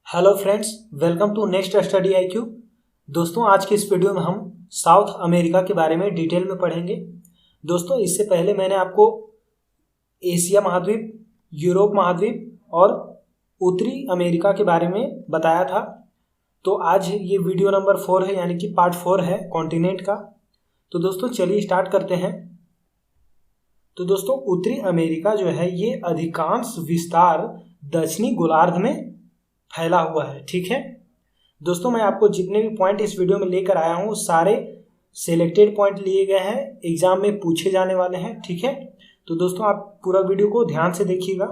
Hello friends, welcome to next study IQ। दोस्तों, आज के इस वीडियो में हम साउथ अमेरिका के बारे में डिटेल में पढ़ेंगे। दोस्तों, इससे पहले मैंने आपको एशिया महाद्वीप, यूरोप महाद्वीप और उत्तरी अमेरिका के बारे में बताया था। तो आज ये वीडियो नंबर 4 है, यानी कि पार्ट 4 है कॉन्टिनेंट का। तो दोस्तों चलिए स्टार्ट करते हैं। तो दोस्तों, उत्तरी अमेरिका जो है ये अधिकांश विस्तार दक्षिणी गोलार्ध में फैला हुआ है। ठीक है दोस्तों, मैं आपको जितने भी पॉइंट इस वीडियो में लेकर आया हूँ सारे सिलेक्टेड पॉइंट लिए गए हैं, एग्जाम में पूछे जाने वाले हैं। ठीक है, तो दोस्तों आप पूरा वीडियो को ध्यान से देखिएगा।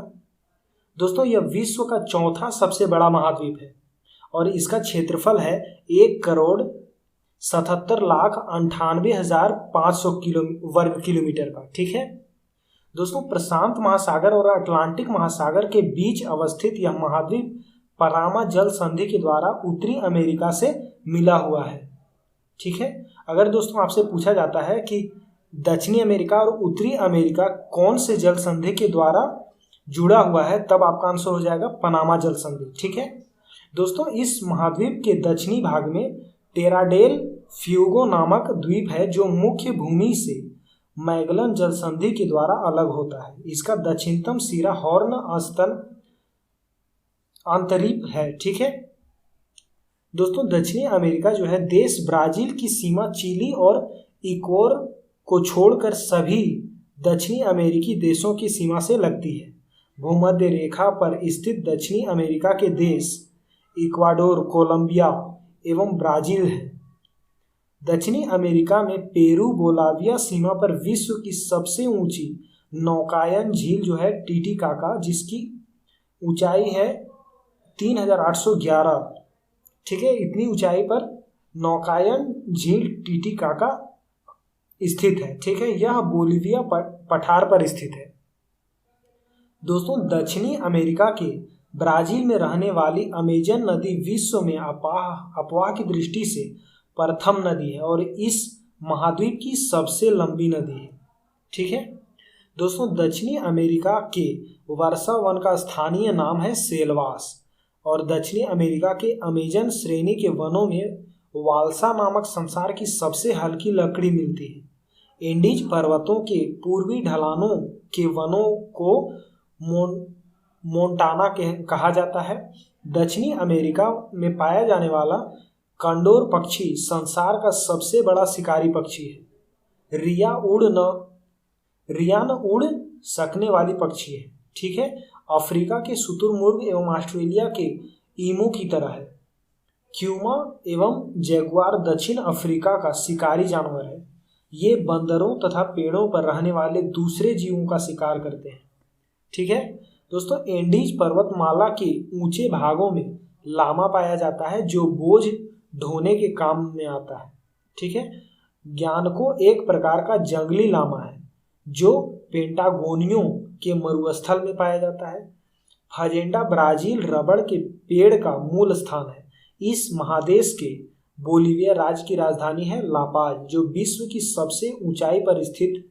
दोस्तों, यह विश्व का चौथा सबसे बड़ा महाद्वीप है और इसका क्षेत्रफल है 1,77,98,500 वर्ग किलोमीटर का। ठीक है दोस्तों, प्रशांत महासागर और अटलांटिक महासागर के बीच अवस्थित यह महाद्वीप पनामा जल संधि के द्वारा उत्तरी अमेरिका से मिला हुआ है। ठीक है, अगर दोस्तों आपसे पूछा जाता है कि दक्षिणी अमेरिका और उत्तरी अमेरिका कौन से जल संधि के द्वारा जुड़ा हुआ है, तब आपका आंसर हो जाएगा पनामा जल संधि। ठीक है दोस्तों, इस महाद्वीप के दक्षिणी भाग में टेराडेल फ्यूगो नामक द्वीप है जो मुख्य भूमि से मैगलन जल संधि के द्वारा अलग होता है। इसका दक्षिणतम सिरा हॉर्न स्तन अंतरीप है। ठीक है दोस्तों, दक्षिणी अमेरिका जो है देश ब्राजील की सीमा चिली और इक्वाडोर को छोड़कर सभी दक्षिणी अमेरिकी देशों की सीमा से लगती है। भूमध्य रेखा पर स्थित दक्षिणी अमेरिका के देश इक्वाडोर, कोलंबिया एवं ब्राजील है। दक्षिणी अमेरिका में पेरू, बोलाविया सीमा पर विश्व की सबसे ऊंची नौकायन झील जो है टीटीकाका, जिसकी ऊंचाई है 3,811। ठीक है, इतनी ऊंचाई पर नौकायन झील टीटीकाका स्थित है। ठीक है, यह बोलिविया पठार पर स्थित है। दोस्तों, दक्षिणी अमेरिका के ब्राजील में रहने वाली अमेजन नदी विश्व में अफवाह की दृष्टि से प्रथम नदी है और इस महाद्वीप की सबसे लंबी नदी है। ठीक है दोस्तों, दक्षिणी अमेरिका के वर्षा वन का स्थानीय नाम है सेलवास और दक्षिणी अमेरिका के अमेजन श्रेणी के वनों में वाल्सा नामक संसार की सबसे हल्की लकड़ी मिलती है। एंडीज पर्वतों के पूर्वी ढलानों के वनों को मोंटाना कहा जाता है। दक्षिणी अमेरिका में पाया जाने वाला कंडोर पक्षी संसार का सबसे बड़ा शिकारी पक्षी है। रिया न उड़ सकने वाली पक्षी है। ठीक है, अफ्रीका के शुतुरमुर्ग एवं ऑस्ट्रेलिया के ईमू की तरह है। क्यूमा एवं जैगुआर दक्षिण अफ्रीका का शिकारी जानवर है। ये बंदरों तथा पेड़ों पर रहने वाले दूसरे जीवों का शिकार करते हैं। ठीक है दोस्तों, एंडीज पर्वतमाला के ऊंचे भागों में लामा पाया जाता है जो बोझ ढोने के काम में आता है। ठीक है, ज्ञानको एक प्रकार का जंगली लामा है जो पेंटागोनियो के मरुस्थल में पाया जाता है। फजेंडा ब्राजील रबड़ के पेड़ का मूल स्थान है। इस महादेश के बोलिविया राज्य की राजधानी है लापाज, जो विश्व की सबसे ऊंचाई पर स्थित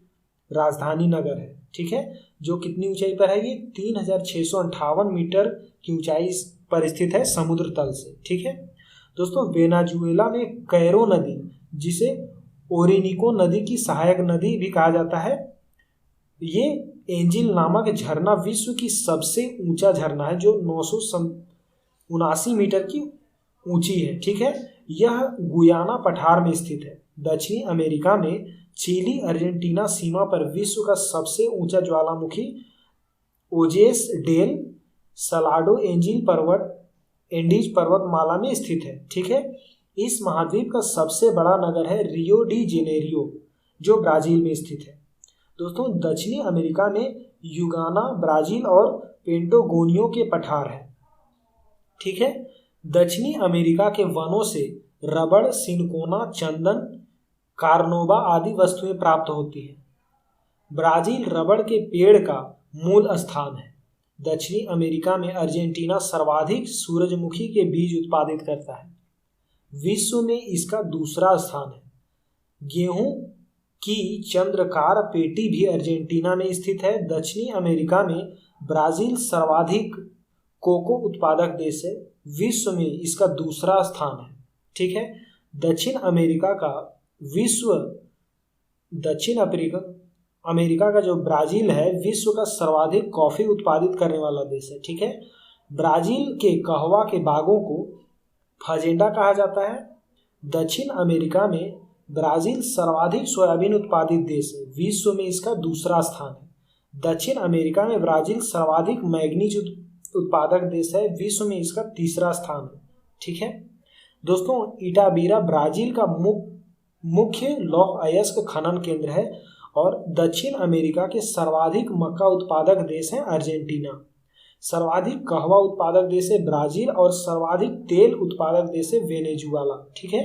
राजधानी नगर है। ठीक है, जो कितनी ऊंचाई पर है, ये 3,658 मीटर की ऊंचाई पर स्थित है समुद्र तल से। ठीक है दोस्तों, वेनेजुएला में कैरो नदी, जिसे ओरिनिको नदी की सहायक नदी भी कहा जाता है, ये एंजिल नामक झरना विश्व की सबसे ऊंचा झरना है जो 979 मीटर की ऊंची है। ठीक है, यह गुयाना पठार में स्थित है। दक्षिणी अमेरिका में चिली अर्जेंटीना सीमा पर विश्व का सबसे ऊंचा ज्वालामुखी ओजेस डेल सलाडो एंडीज पर्वतमाला में स्थित है। ठीक है, इस महाद्वीप का सबसे बड़ा नगर है रियो डी जेनेरियो, जो ब्राजील में स्थित है। दोस्तों, दक्षिणी अमेरिका में युगाना, ब्राजील और पेंटागोनियो के पठार है। ठीक है, दक्षिणी अमेरिका के वनों से रबड़, सिनकोना, चंदन, कार्नोबा आदि वस्तुएं प्राप्त होती है। ब्राजील रबड़ के पेड़ का मूल स्थान है। दक्षिणी अमेरिका में अर्जेंटीना सर्वाधिक सूरजमुखी के बीज उत्पादित करता है। विश्व में इसका दूसरा स्थान है। गेहूं की चंद्रकार पेटी भी अर्जेंटीना में स्थित है। दक्षिणी अमेरिका में ब्राजील सर्वाधिक कोको उत्पादक देश है। विश्व में इसका दूसरा स्थान है। ठीक है, दक्षिण अमेरिका का जो ब्राजील है विश्व का सर्वाधिक कॉफी उत्पादित करने वाला देश है। ठीक है, ब्राजील के कहवा के बागों को फजेंडा कहा जाता है। दक्षिण अमेरिका में ब्राजील सर्वाधिक सोयाबीन उत्पादित देश है, विश्व में इसका दूसरा स्थान है। दक्षिण अमेरिका में ब्राजील सर्वाधिक मैग्नीज उत्पादक देश है, विश्व में इसका तीसरा स्थान है। ठीक है दोस्तों, इटाबीरा ब्राजील का मुख्य लौह अयस्क खनन केंद्र है और दक्षिण अमेरिका के सर्वाधिक मक्का उत्पादक देश है अर्जेंटीना। सर्वाधिक कहवा उत्पादक देश है ब्राजील और सर्वाधिक तेल उत्पादक देश है वेनेजुएला। ठीक है,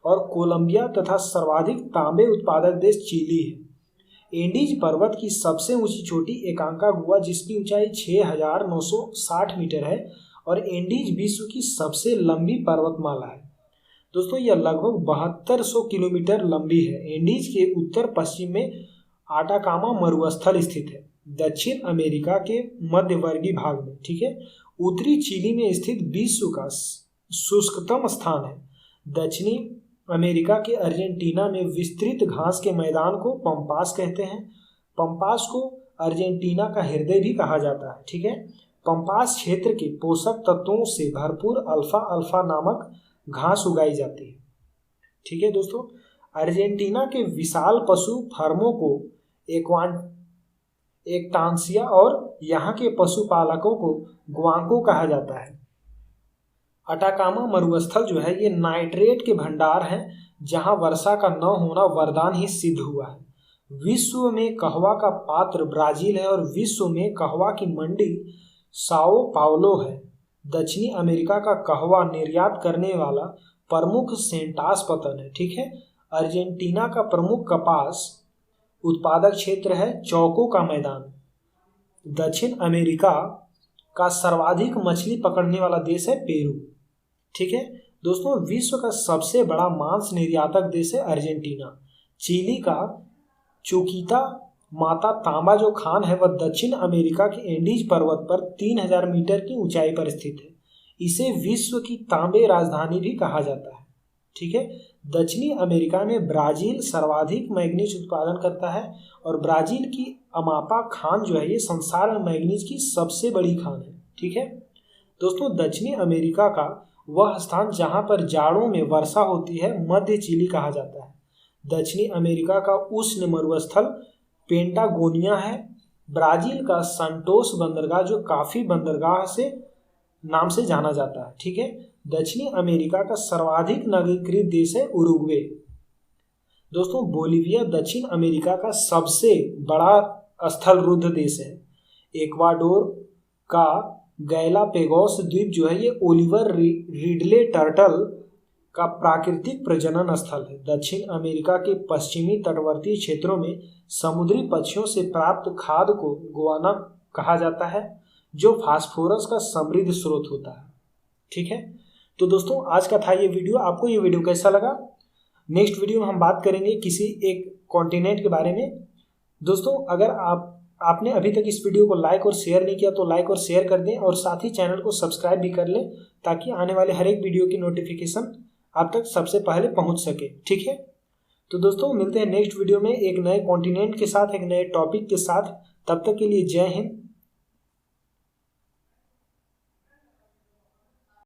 और कोलंबिया तथा सर्वाधिक तांबे उत्पादक देश चिली है। एंडीज पर्वत की सबसे ऊंची चोटी एकांकागुआ जिसकी ऊंचाई 6960 मीटर है और एंडीज विश्व की सबसे लंबी पर्वतमाला है। दोस्तों यह लगभग 7200 किलोमीटर लंबी है। एंडीज के उत्तर पश्चिम में आटाकामा मरुस्थल स्थित है, दक्षिण अमेरिका के मध्यवर्गीय भाग में। ठीक है, उत्तरी चिली में स्थित विश्व का शुष्कतम स्थान है। दक्षिणी अमेरिका के अर्जेंटीना में विस्तृत घास के मैदान को पंपास कहते हैं। पंपास को अर्जेंटीना का हृदय भी कहा जाता है। ठीक है, पंपास क्षेत्र के पोषक तत्वों से भरपूर अल्फा अल्फा नामक घास उगाई जाती है। ठीक है दोस्तों, अर्जेंटीना के विशाल पशु फार्मों को एक्टांसिया और यहाँ के पशुपालकों को ग्वांको कहा जाता है। अटाकामा मरुस्थल जो है ये नाइट्रेट के भंडार हैं, जहाँ वर्षा का न होना वरदान ही सिद्ध हुआ है। विश्व में कहवा का पात्र ब्राजील है और विश्व में कहवा की मंडी साओ पाउलो है। दक्षिणी अमेरिका का कहवा निर्यात करने वाला प्रमुख सेंटास पतन है। ठीक है, अर्जेंटीना का प्रमुख कपास उत्पादक क्षेत्र है चौको का मैदान। दक्षिण अमेरिका का सर्वाधिक मछली पकड़ने वाला देश है पेरू। ठीक है दोस्तों, विश्व का सबसे बड़ा मांस निर्यातक देश है अर्जेंटीना। चिली का चोकीता माता तांबा जो खान है वह दक्षिण अमेरिका के एंडीज पर्वत पर 3000 मीटर की ऊंचाई पर स्थित है। इसे विश्व की तांबे राजधानी भी कहा जाता है। ठीक है, दक्षिणी अमेरिका में ब्राजील सर्वाधिक मैग्नीज उत्पादन करता है और ब्राजील की अमापा खान जो है ये संसार में मैग्नीज की सबसे बड़ी खान है। ठीक है दोस्तों, दक्षिणी अमेरिका का वह स्थान जहां पर जाड़ों में वर्षा होती है मध्य चिली कहा जाता है। दक्षिणी अमेरिका का उष्ण मरुस्थल पेंटागोनिया है। ब्राजील का संटोस बंदरगाह जो काफी बंदरगाह से नाम से जाना जाता है। ठीक है, दक्षिणी अमेरिका का सर्वाधिक नागरिकृत देश है उरुग्वे। दोस्तों, बोलीविया दक्षिण अमेरिका का सबसे बड़ा स्थलरुद्ध देश है। इक्वाडोर का गैलापेगोस द्वीप जो है ये ओलिवर रिडले टर्टल का प्राकृतिक प्रजनन स्थल है। दक्षिण अमेरिका के पश्चिमी तटवर्ती क्षेत्रों में समुद्री पक्षियों से प्राप्त खाद्य को गुआना कहा जाता है, जो फास्फोरस का समृद्ध स्रोत होता है। ठीक है, तो दोस्तों आज का था ये वीडियो। आपको ये वीडियो कैसा लगा? नेक्स्ट वीडियो में हम बात करेंगे किसी एक कॉन्टिनेंट के बारे में। दोस्तों अगर आपने अभी तक इस वीडियो को लाइक और शेयर नहीं किया तो लाइक और शेयर कर दें और साथ ही चैनल को सब्सक्राइब भी कर लें, ताकि आने वाले हर एक वीडियो की नोटिफिकेशन आप तक सबसे पहले पहुंच सके। ठीक है, तो दोस्तों मिलते हैं नेक्स्ट वीडियो में एक नए कॉन्टिनेंट के साथ, एक नए टॉपिक के साथ। तब तक के लिए जय हिंद,